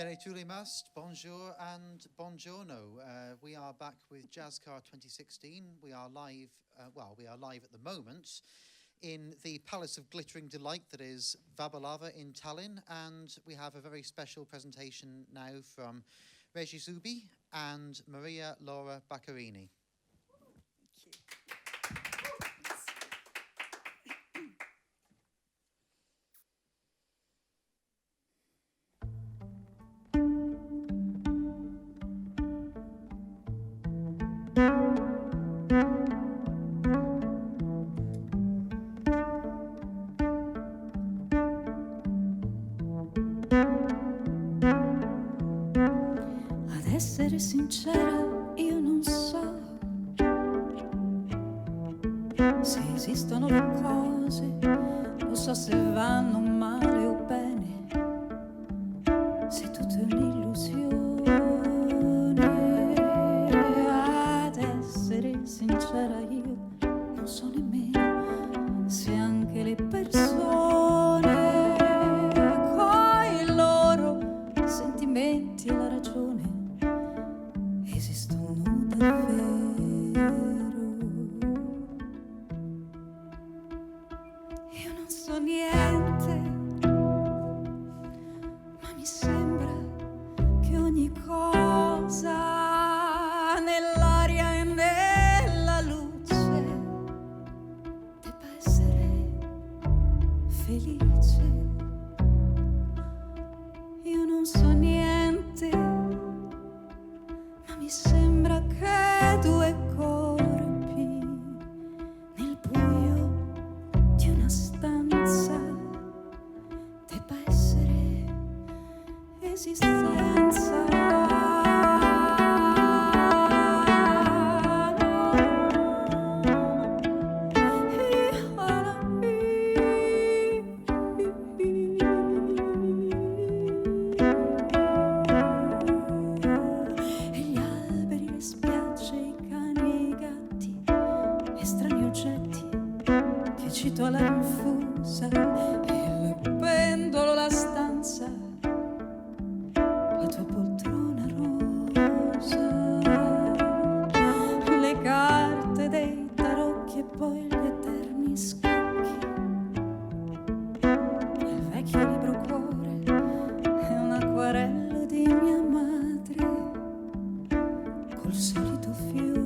Tere tulimas, bonjour and buongiorno. We are back with Jazzkaar 2016. We are live, we are live at the moment in the Palace of Glittering Delight that is Vabalava in Tallinn. And we have a very special presentation now from Régis Huby and Maria Laura Baccarini. Essere sincera, io non so se esistono le cose, non so se vanno male o bene, se tutto è un'illusione. Ad essere sincera, io non so nemmeno se anche le persone coi loro sentimenti e la ragione esistono davvero. Io non so niente, ma mi sembra che ogni cosa nell'aria e nella luce debba essere felice. Io non so niente, mi sembra che due corpi nel buio di una stanza debba essere esistenza. Cito alla rinfusa, il pendolo, la stanza, la tua poltrona rosa, le carte dei tarocchi e poi gli eterni scacchi, il vecchio libro cuore è un acquarello di mia madre col solito fiore.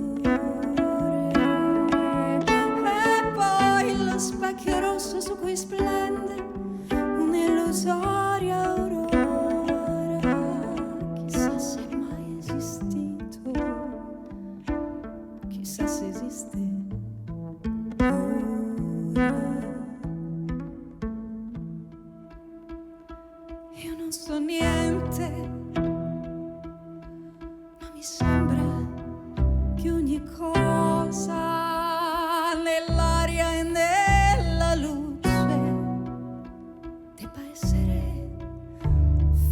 Specchio rosso su cui splende un'illusoria aurora. Chissà se è mai esistito, chissà se esiste ora. Io non so niente, ma mi sembra che ogni cosa nell'aria e nella luce debba essere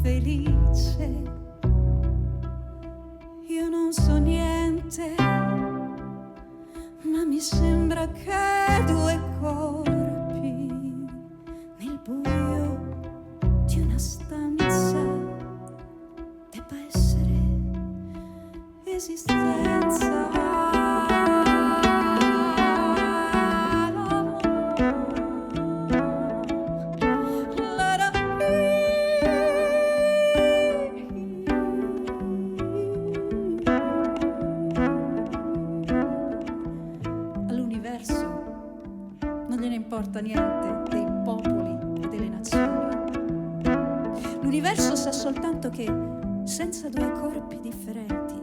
felice. Io non so niente, ma mi sembra che due corpi nel buio di una stanza debba essere esistenza. Importa niente dei popoli e delle nazioni. L'universo sa soltanto che senza due corpi differenti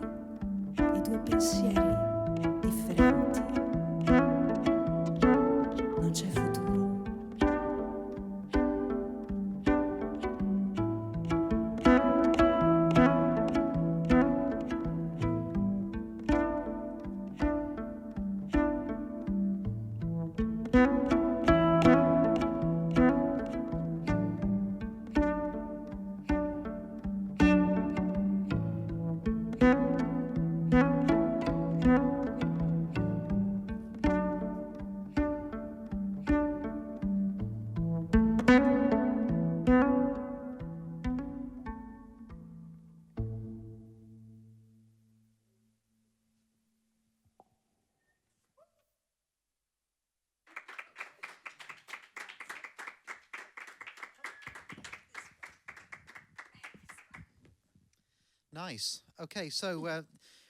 e due pensieri differenti non c'è futuro. Nice. Okay, so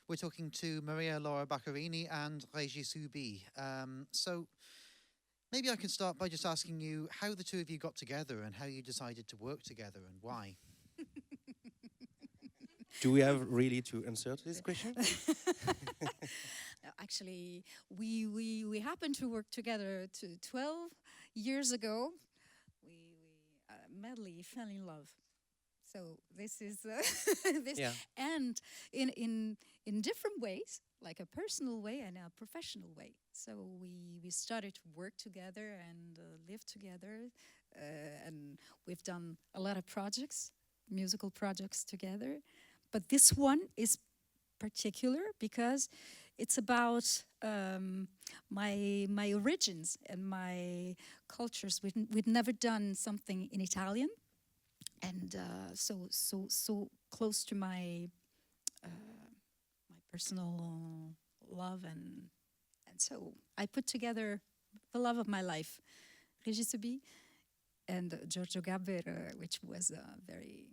we're talking to Maria Laura Baccarini and Régis Huby. So maybe I can start by just asking you how the two of you got together and how you decided to work together and why. Do we have really to answer to this question? No, actually, we happened to work together 12 years ago. We madly fell in love. So this is this, Yeah. and in different ways, like a personal way and a professional way. So we started to work together and live together, and we've done a lot of projects, musical projects together. But this one is particular because it's about my origins and my cultures. We'd never done something in Italian, and so close to my personal love, and so I put together the love of my life, Régis Huby and Giorgio Gaber, which was a very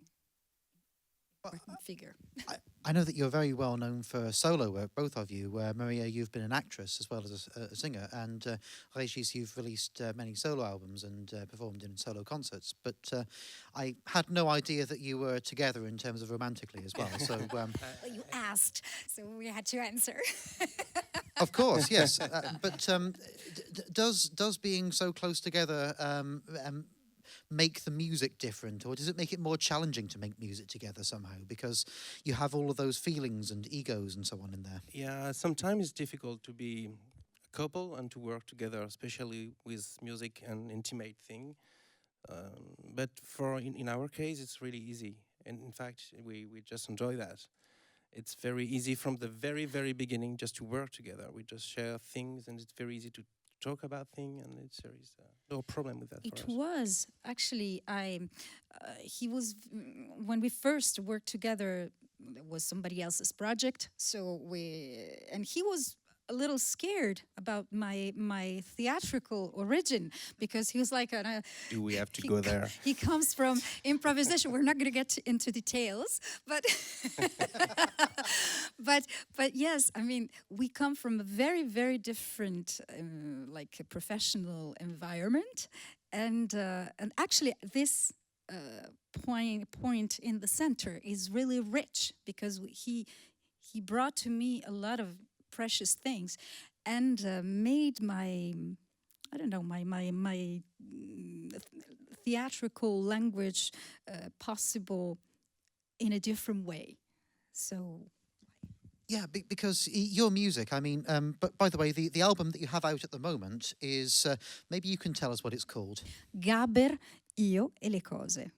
important figure. I know that you're very well known for solo work, both of you. Maria, you've been an actress as well as a singer, and Régis, you've released many solo albums and performed in solo concerts. But I had no idea that you were together in terms of romantically as well. So Well, you asked, so we had to answer. of course, yes. But does being so close together make the music different, or does it make it more challenging to make music together somehow because you have all of those feelings and egos and so on in there? Yeah, sometimes it's difficult to be a couple and to work together, especially with music and intimate thing. But in our case, it's really easy. And in fact, we just enjoy that. It's very easy from the very, very beginning just to work together. We just share things, and it's very easy to talk about things, and there is no problem with that. It for us. was actually he was when we first worked together. It was somebody else's project, so he was a little scared about my theatrical origin because he was like, Do we have to go there? He comes from improvisation. We're not going to get into details, but but yes, I mean, we come from a very, very different like a professional environment, and actually this point in the center is really rich because he brought to me a lot of precious things, and made my theatrical language possible in a different way. So Yeah, because your music, I mean, but by the way, the album that you have out at the moment is, maybe you can tell us what it's called. Gaber, io e le cose.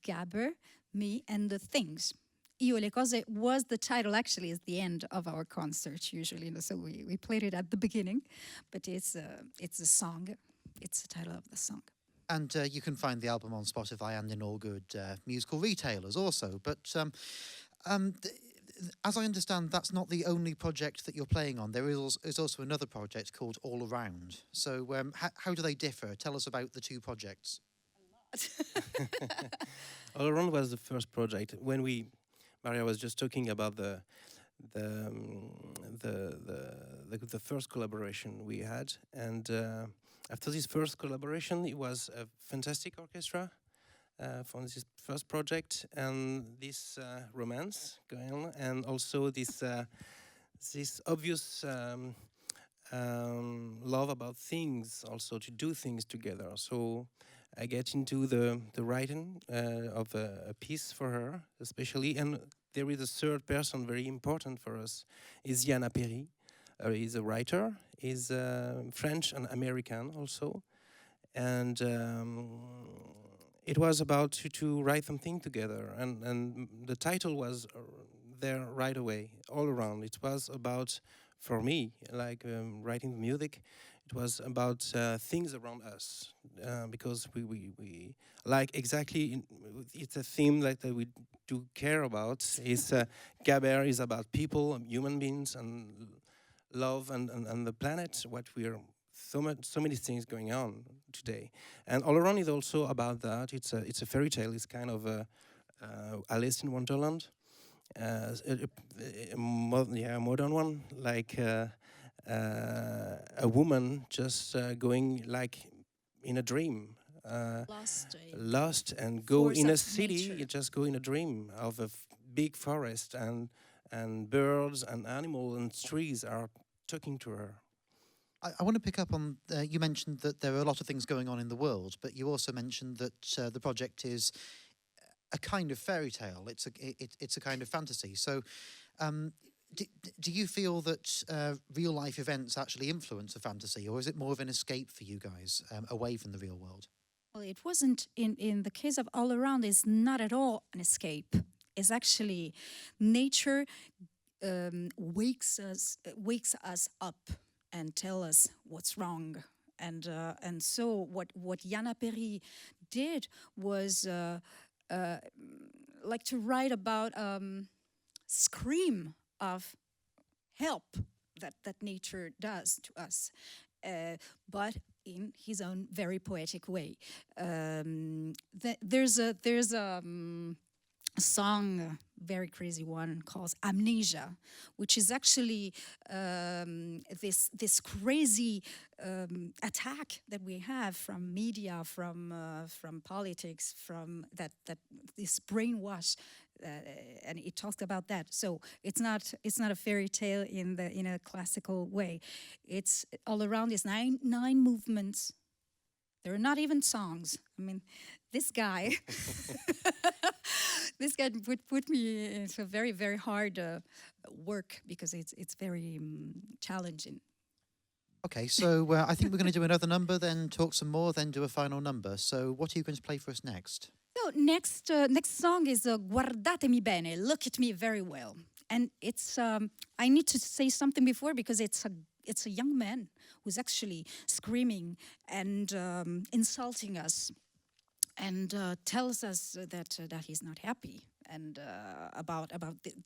Gaber, me and the things. Io e le cose was the title, actually, is the end of our concert usually. So we played it at the beginning, but it's a song. It's the title of the song. And you can find the album on Spotify and in all good musical retailers also. But as I understand, that's not the only project that you're playing on. There is also another project called All Around. So how do they differ? Tell us about the two projects. All Around was the first project. When Maria was just talking about the first collaboration we had, and after this first collaboration, it was a fantastic orchestra from this first project, and this romance going on, and also this obvious love about things, also to do things together. So I get into the writing of a piece for her, especially, and there is a third person very important for us, is Yana Perry. He's a writer, he's French and American also, and it was about to write something together, and the title was there right away, All Around. It was about, for me, like writing music, it was about things around us, because we like exactly, it's a theme that we do care about. It's Gaber is about people, human beings, and love, and the planet, what we're, so many things going on today. And All Around is also about that. It's a fairy tale. It's kind of Alice in Wonderland. modern one, like a woman just going like in a dream, lost and go in a city. Nature. You just go in a dream of a big forest, and birds and animals and trees are talking to her. I want to pick up on, you mentioned that there are a lot of things going on in the world, but you also mentioned that the project is a kind of fairy tale. It's a kind of fantasy. So do you feel that real life events actually influence a fantasy, or is it more of an escape for you guys away from the real world? Well, it wasn't in the case of All Around. It's not at all an escape. It's actually nature wakes us up and tell us what's wrong. And so what Jana Peri did was like to write about scream of help that nature does to us, but in his own very poetic way. There's a song, very crazy one, called Amnesia, which is actually this crazy attack that we have from media, from politics, from that this brainwash, and it talks about that. So it's not a fairy tale in a classical way. It's All Around is nine movements. There are not even songs. I mean, this guy. This guy put me into a very, very hard work, because it's very challenging. Okay, so I think we're going to do another number, then talk some more, then do a final number. So what are you going to play for us next? So next song is Guardatemi bene, look at me very well. And it's I need to say something before, because it's a young man who's actually screaming and insulting us, and tells us that he's not happy, and about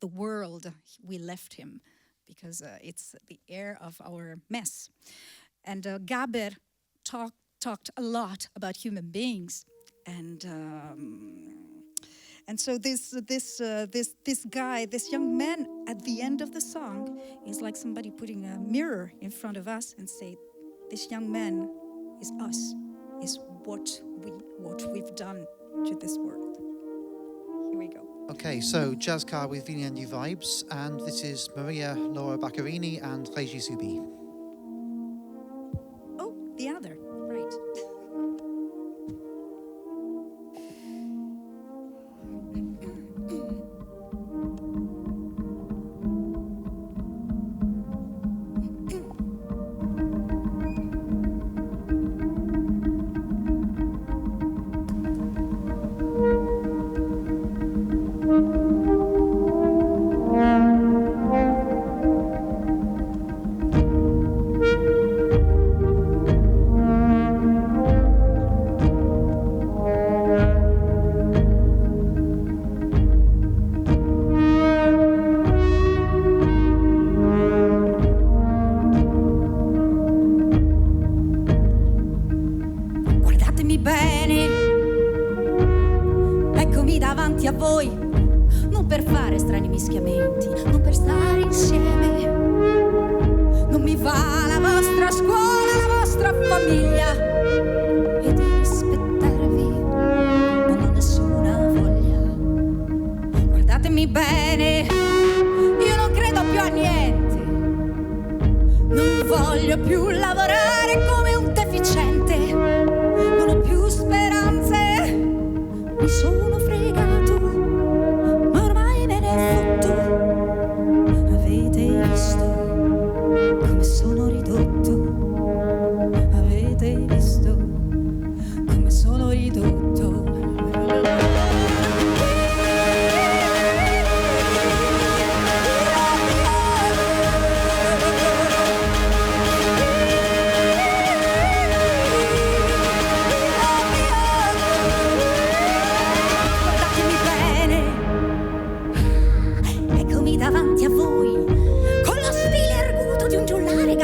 the world we left him, because it's the air of our mess. And Gaber talked a lot about human beings, and so this guy, this young man, at the end of the song, is like somebody putting a mirror in front of us and say, this young man is us, is what we've done to this world. Here we go. Okay, so Jazzkaar with Viljandi vibes, and this is Maria Laura Baccarini and Régis Huby. Oh, the other, right. Davanti a voi, con lo stile arguto di un giornale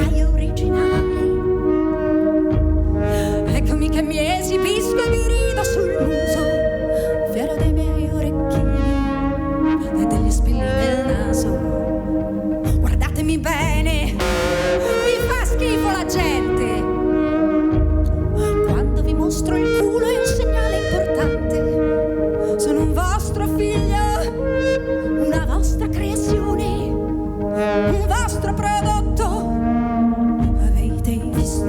aver prodotto. Avete visto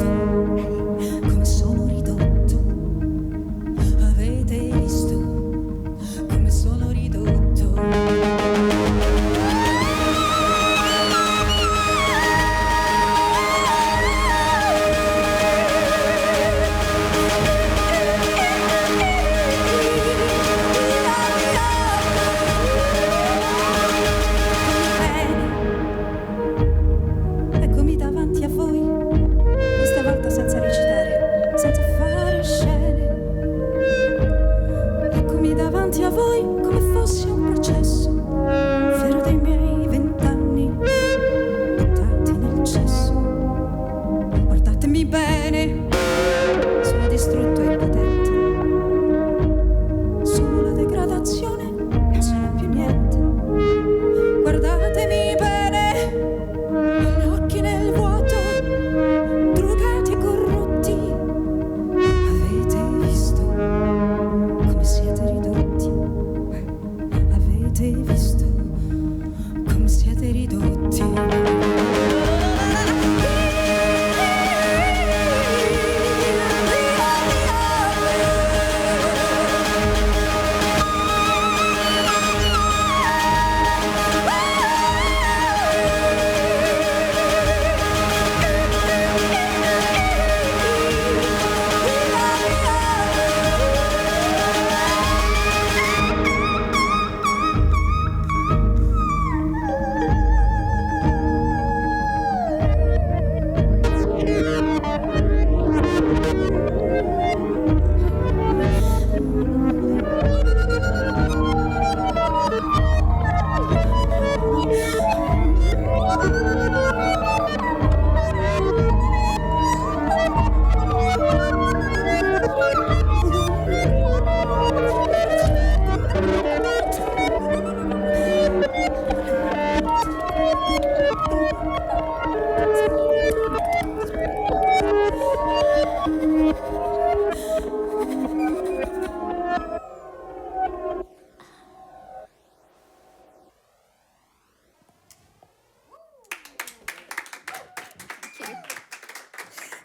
come sono ridotto? Avete visto come sono ridotto?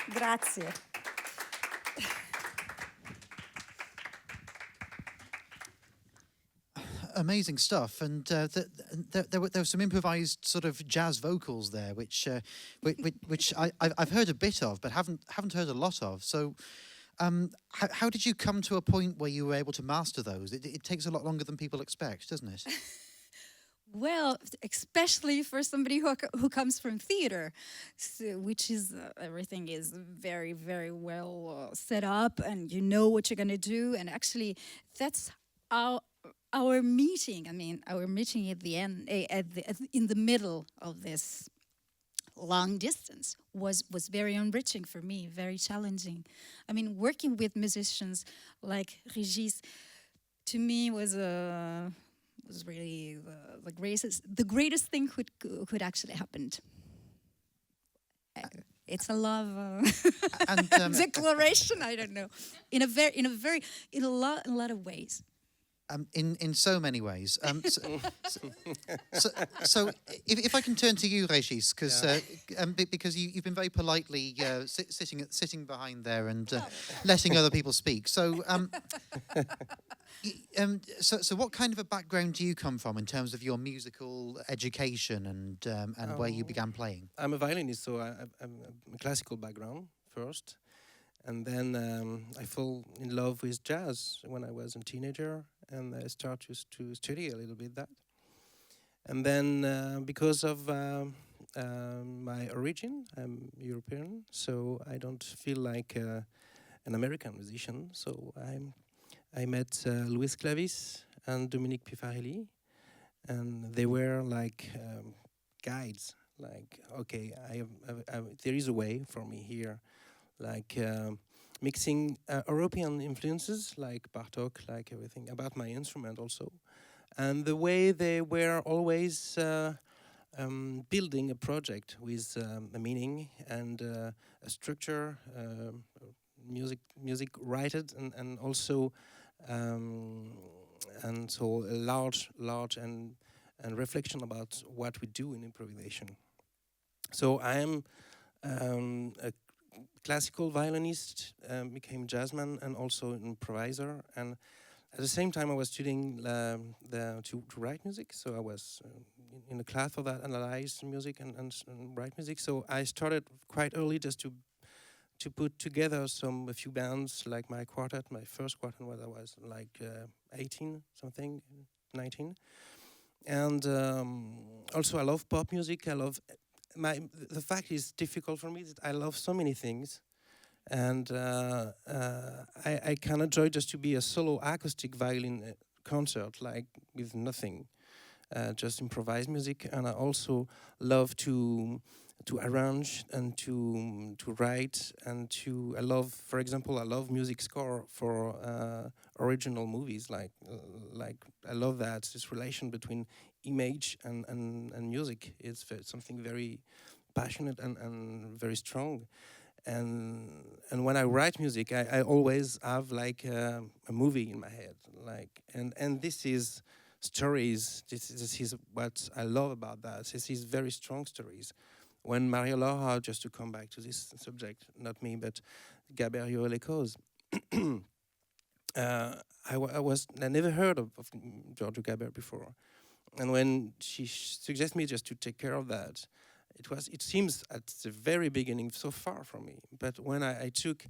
Grazie. Amazing stuff, and there were some improvised sort of jazz vocals there, which I've heard a bit of, but haven't heard a lot of. So, how did you come to a point where you were able to master those? It takes a lot longer than people expect, doesn't it? Well, especially for somebody who comes from theater, so, which is everything is very, very well set up, and you know what you're going to do. And actually, that's our meeting. I mean, our meeting at the end, in the middle of this long distance was very enriching for me, very challenging. I mean, working with musicians like Régis, to me was really the greatest thing could actually happen. It's a love declaration. I don't know, in a lot of ways. In so many ways. So if I can turn to you, Régis, because you've been very politely sitting behind there and letting other people speak. So, so what kind of a background do you come from in terms of your musical education and where you began playing? I'm a violinist, so I'm a classical background first. And then I fell in love with jazz when I was a teenager, and I started to study a little bit that. And then because of my origin, I'm European, so I don't feel like an American musician. So I met Luis Clavis and Dominique Pifarelli, and they were like guides. Like, okay, there is a way for me here. Like mixing European influences, like Bartok, like everything about my instrument also, and the way they were always building a project with a meaning and a structure, music written, and also and so a large and reflection about what we do in improvisation. So I am a classical violinist, became jazzman and also an improviser. And at the same time, I was studying to write music. So I was in a class for that, analyze music and write music. So I started quite early just to put together a few bands, like my quartet. My first quartet when I was like 18 something, 19. And also I love pop music. I love the fact is difficult for me that I love so many things, and I can enjoy just to be a solo acoustic violin concert, like with nothing, just improvise music. And I also love to arrange and to write and I love, for example, I love music score for original movies. Like I love that this relation between image and music is something very passionate and very strong. And when I write music, I always have like a movie in my head. Like and this is stories. This is what I love about that. This is very strong stories. When Maria Laura, just to come back to this subject, not me, but Gaber Echoes, I never heard of Giorgio Gaber before. And when she suggested me just to take care of that, it seems at the very beginning so far from me. But when I took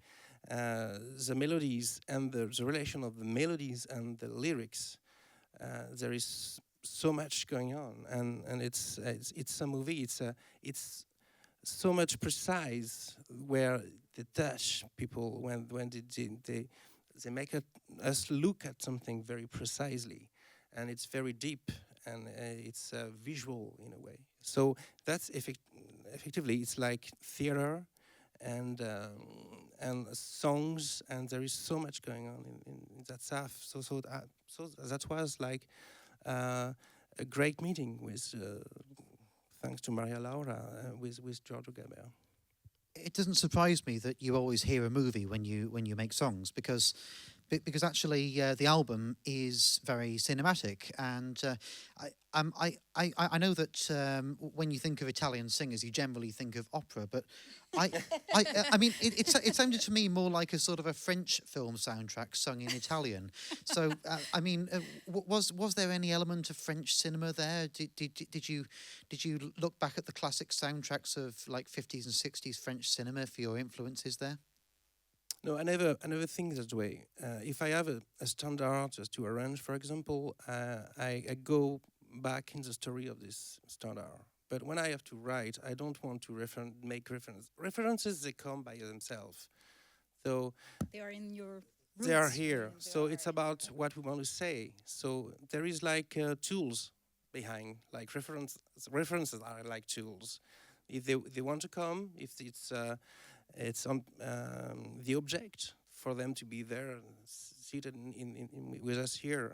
the melodies and the relation of the melodies and the lyrics, there is so much going on, and it's a movie. It's so much precise where they touch people when they make us look at something very precisely, and it's very deep and it's visual in a way. So that's effectively it's like theater and songs, and there is so much going on in that stuff. So that was like a great meeting with, thanks to Maria Laura, with Giorgio Gaber. It doesn't surprise me that you always hear a movie when you make songs, because actually the album is very cinematic, and I know that when you think of Italian singers, you generally think of opera, but I mean it sounded to me more like a sort of a French film soundtrack sung in Italian. So I mean, was there any element of French cinema there? Did you look back at the classic soundtracks of like 50s and 60s French cinema for your influences there? No, I never think that way. If I have a standard just to arrange, for example, I go back in the story of this standard. But when I have to write, I don't want to make references. References, they come by themselves. So They are in your roots. they are here. So it's about what we want to say. So there is like tools behind, like references are like tools. If they want to come, if it's on the object for them to be there, seated with us here.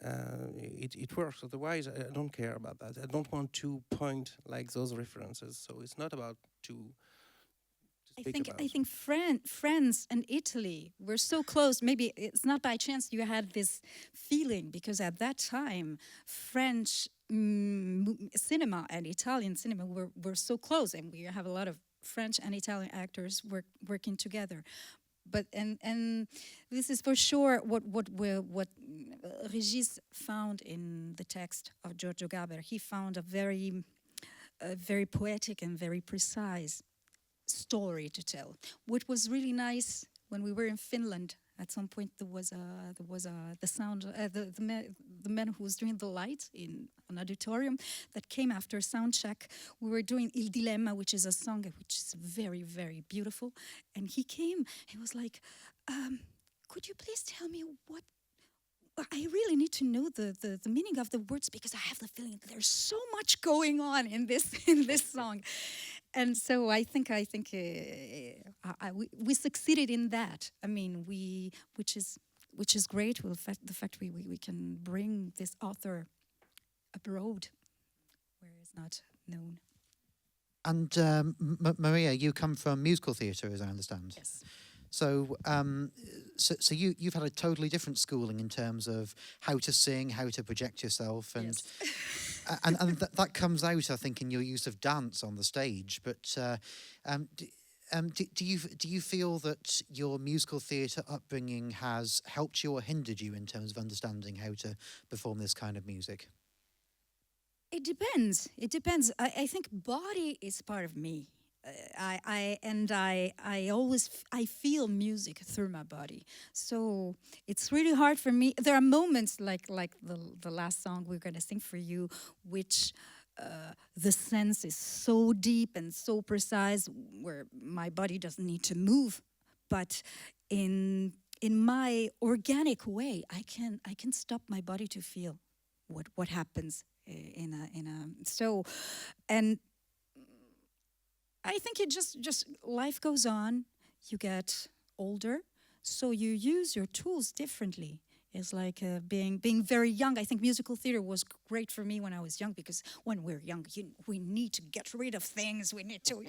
It works. Otherwise, I don't care about that. I don't want to point like those references. So it's not about to speak about. I think France and Italy were so close. Maybe it's not by chance you had this feeling, because at that time, French cinema and Italian cinema were so close, and we have a lot of French and Italian actors working together. But and this is for sure what Régis found in the text of Giorgio Gaber. He found a very poetic and very precise story to tell. What was really nice when we were in Finland, at some point there was the sound the man who was doing the light in an auditorium that came after sound check. We were doing Il Dilemma, which is a song which is very, very beautiful, and he came. He was like, "Could you please tell me what? I really need to know the meaning of the words, because I have the feeling that there's so much going on in this song." And so I think we succeeded in that. I mean, which is great. The fact we can bring this author abroad, where it's not known. And Maria, you come from musical theatre, as I understand. Yes. So, so you've had a totally different schooling in terms of how to sing, how to project yourself, and yes. that comes out, I think, in your use of dance on the stage. But do you feel that your musical theatre upbringing has helped you or hindered you in terms of understanding how to perform this kind of music? It depends. It depends. I think body is part of me. I always I feel music through my body. So it's really hard for me. There are moments like the last song we're gonna sing for you, which the sense is so deep and so precise, where my body doesn't need to move. But in my organic way, I can stop my body to feel what happens in a so, and I think it just life goes on. You get older, so you use your tools differently. It's like being very young. I think musical theater was great for me when I was young, because when we're young, we need to get rid of things. We need to,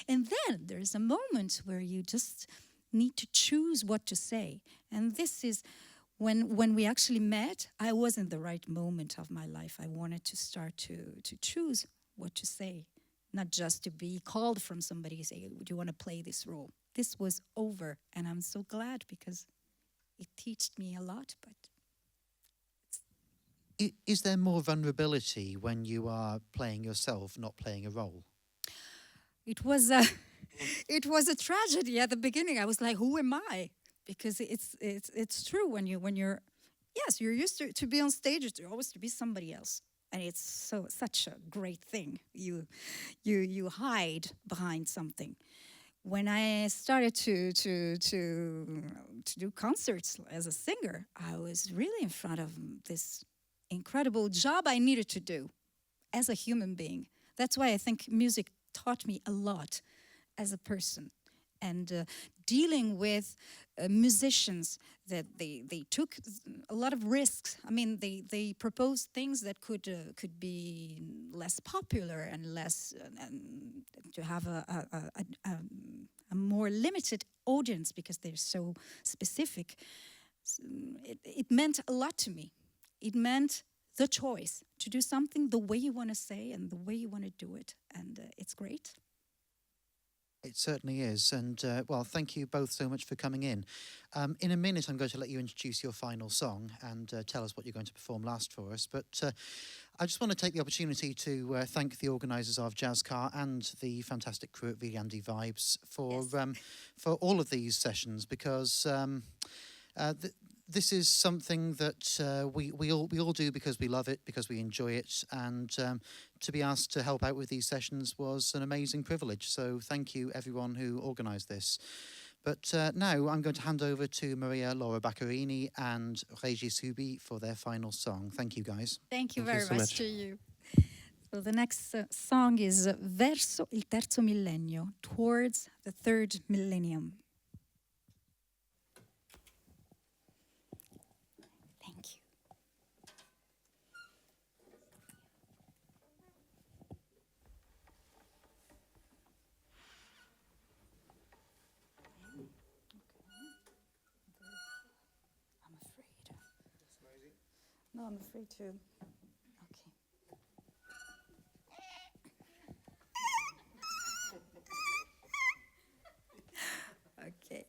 and then there's a moment where you just need to choose what to say. And this is when we actually met. I was in the right moment of my life. I wanted to start to choose what to say. Not just to be called from somebody say, do you want to play this role? This was over, and I'm so glad, because it taught me a lot. But is there more vulnerability when you are playing yourself, not playing a role? It was a tragedy at the beginning. I was like, who am I? Because it's true when you're yes, you're used to be on stage. You're always to be somebody else. And it's such a great thing. You hide behind something. When I started to do concerts as a singer, I was really in front of this incredible job I needed to do as a human being. That's why I think music taught me a lot as a person. And dealing with musicians, that they took a lot of risks. I mean, they proposed things that could be less popular and less to have a more limited audience, because they're so specific. It meant a lot to me. It meant the choice to do something the way you want to say and the way you want to do it, and it's great. It certainly is. And, well, thank you both so much for coming in. In a minute, I'm going to let you introduce your final song and tell us what you're going to perform last for us. But I just want to take the opportunity to thank the organisers of Jazzkaar and the fantastic crew at Viljandi Vibes for all of these sessions, because this is something that we all do because we love it, because we enjoy it, and to be asked to help out with these sessions was an amazing privilege. So thank you, everyone who organised this. But now I'm going to hand over to Maria Laura Baccarini and Régis Huby for their final song. Thank you, guys. Thank you Thank very you so much much to you. So the next song is Verso il terzo millennio, towards the third millennium. Thank you. I'm afraid. No, I'm afraid to. Okay. Okay.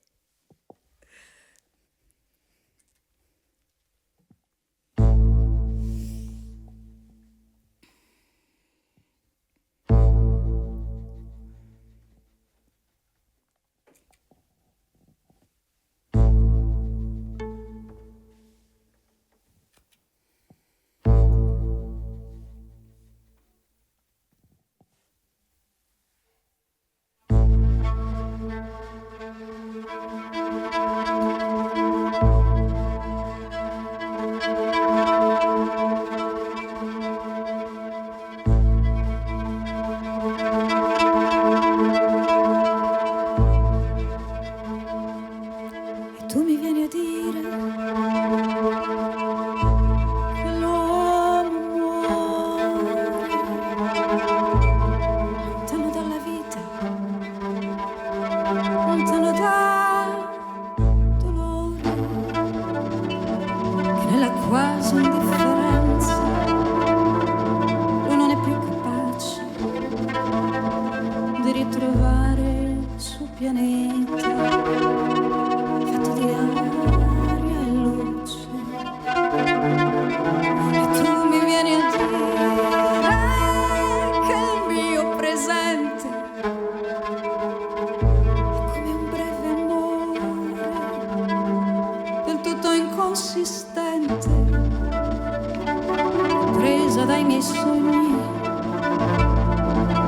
ritrovare sul pianeta fatto di aria e luce, e tu mi vieni a dire che il mio presente è come un breve amore del tutto inconsistente, presa dai miei sogni.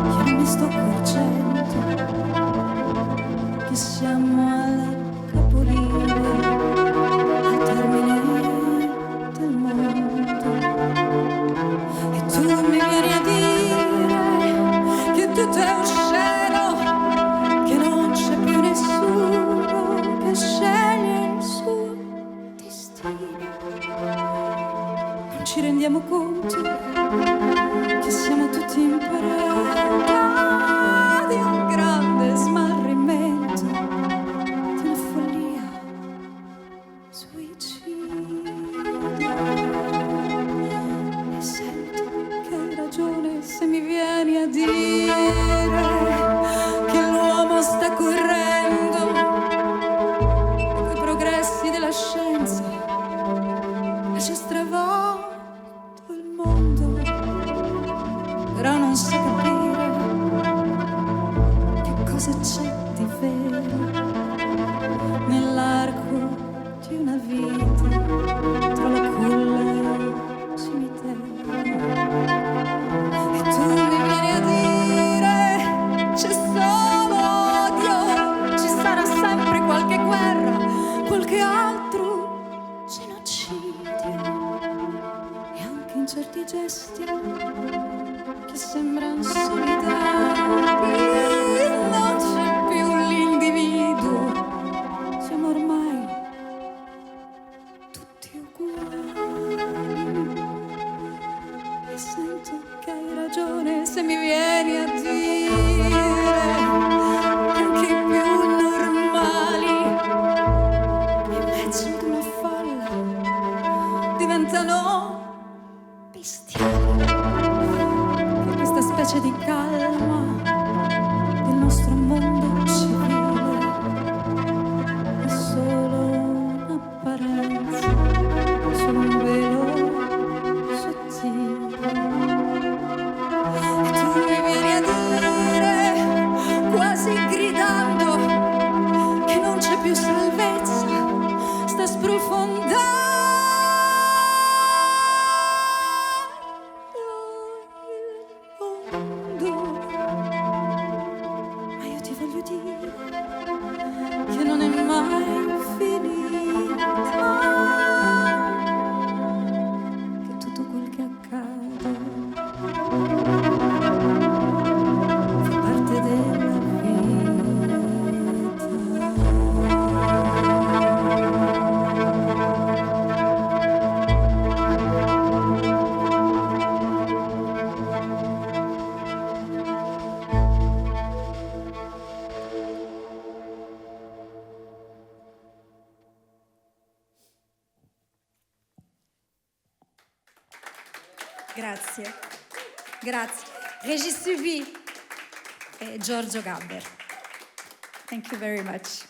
Io non mi sto accorgendo che siamo alla capolinea, al termine del mondo, e tu mi vieni a dire che tutto è osceno, che non c'è più nessuno che sceglie il suo destino. Non ci rendiamo conto che siamo tutti in preda di un grande smarrimento, di una follia suicida. E sento che hai ragione se mi vieni a dire che l'uomo sta correndo coi progressi della scienza e ci ha stravolto il mondo, però non so capire che cosa c'è di vero nell'arco di una vita tra la culla e il cimitero. E tu mi vieni a dire c'è solo odio, ci sarà sempre qualche guerra, qualche altro genocidio, e anche in certi gesti che sembrano solidari non c'è più l'individuo, siamo ormai tutti uguali. E sento che hai ragione se mi vieni a dire che anche i più normali in mezzo ad una folla diventano bestiali, che questa specie di calma del nostro mondo civile è solo un'apparenza, solo un velo sottile. E tu mi vieni a dire, quasi gridando, che non c'è più salvezza, sta sprofondando il mondo. Ma io ti voglio dire che non è mai finita, che tutto quel che accade fa parte della vita. Grazie, grazie. Régis Huby e Giorgio Gaber. Thank you very much.